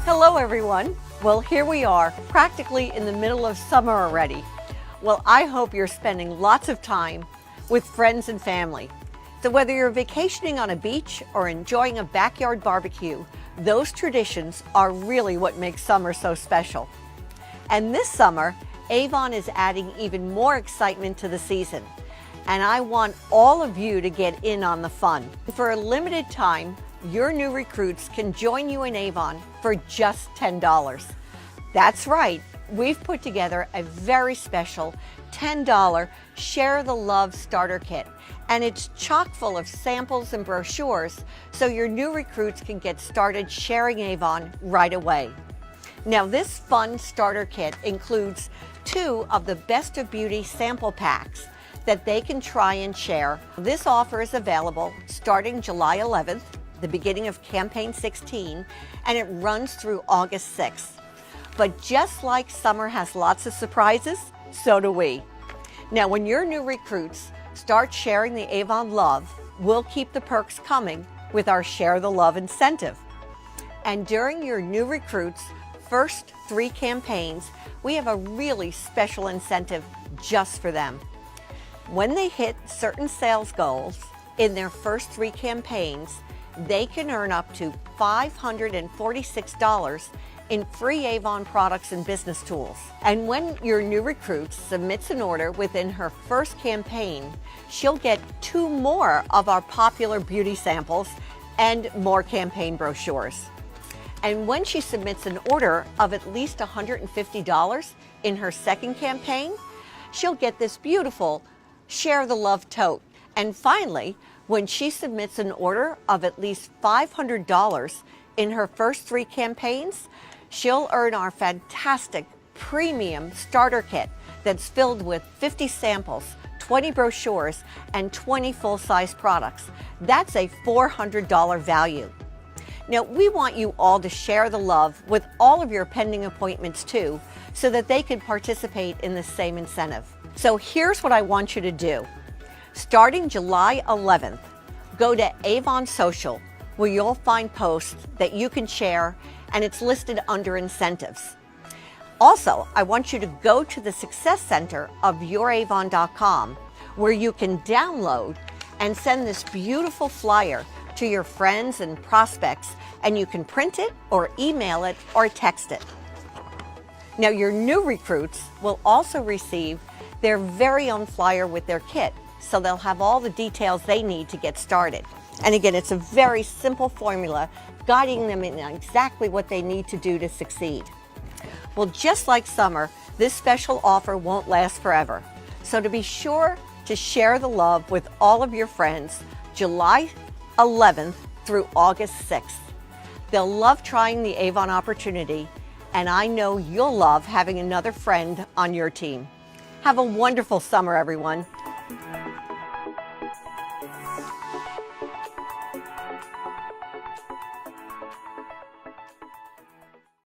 Hello everyone. Well, here we are, practically in the middle of summer already. Well, I hope you're spending lots of time with friends and family. So whether you're vacationing on a beach or enjoying a backyard barbecue, those traditions are really what makes summer so special. And this summer, Avon is adding even more excitement to the season. And I want all of you to get in on the fun. For a limited time, your new recruits can join you in Avon for just $10. That's right, we've put together a very special $10 Share the Love Starter Kit, and it's chock full of samples and brochures so your new recruits can get started sharing Avon right away. Now, this fun starter kit includes 2 of the Best of Beauty sample packs that they can try and share. This offer is available starting July 11th, the beginning of campaign 16, and it runs through August 6th. But just like summer has lots of surprises, so do we. Now, when your new recruits start sharing the Avon love, we'll keep the perks coming with our Share the Love incentive. And during your new recruits' first 3 campaigns, we have a really special incentive just for them. When they hit certain sales goals in their first 3 campaigns, they can earn up to $546 in free Avon products and business tools. And when your new recruit submits an order within her first campaign, she'll get 2 more of our popular beauty samples and more campaign brochures. And when she submits an order of at least $150 in her second campaign, she'll get this beautiful Share the Love tote. And finally, when she submits an order of at least $500 in her first 3 campaigns, she'll earn our fantastic premium starter kit that's filled with 50 samples, 20 brochures, and 20 full-size products. That's a $400 value. Now, we want you all to share the love with all of your pending appointments too, so that they can participate in the same incentive. So here's what I want you to do. Starting July 11th, go to Avon Social, where you'll find posts that you can share, and it's listed under incentives. Also, I want you to go to the Success Center of youravon.com, where you can download and send this beautiful flyer to your friends and prospects, and you can print it or email it or text it. Now, your new recruits will also receive their very own flyer with their kit, so they'll have all the details they need to get started. And again, it's a very simple formula guiding them in exactly what they need to do to succeed. Well, just like summer, this special offer won't last forever. So to be sure to share the love with all of your friends, July 11th through August 6th. They'll love trying the Avon opportunity, and I know you'll love having another friend on your team. Have a wonderful summer, everyone.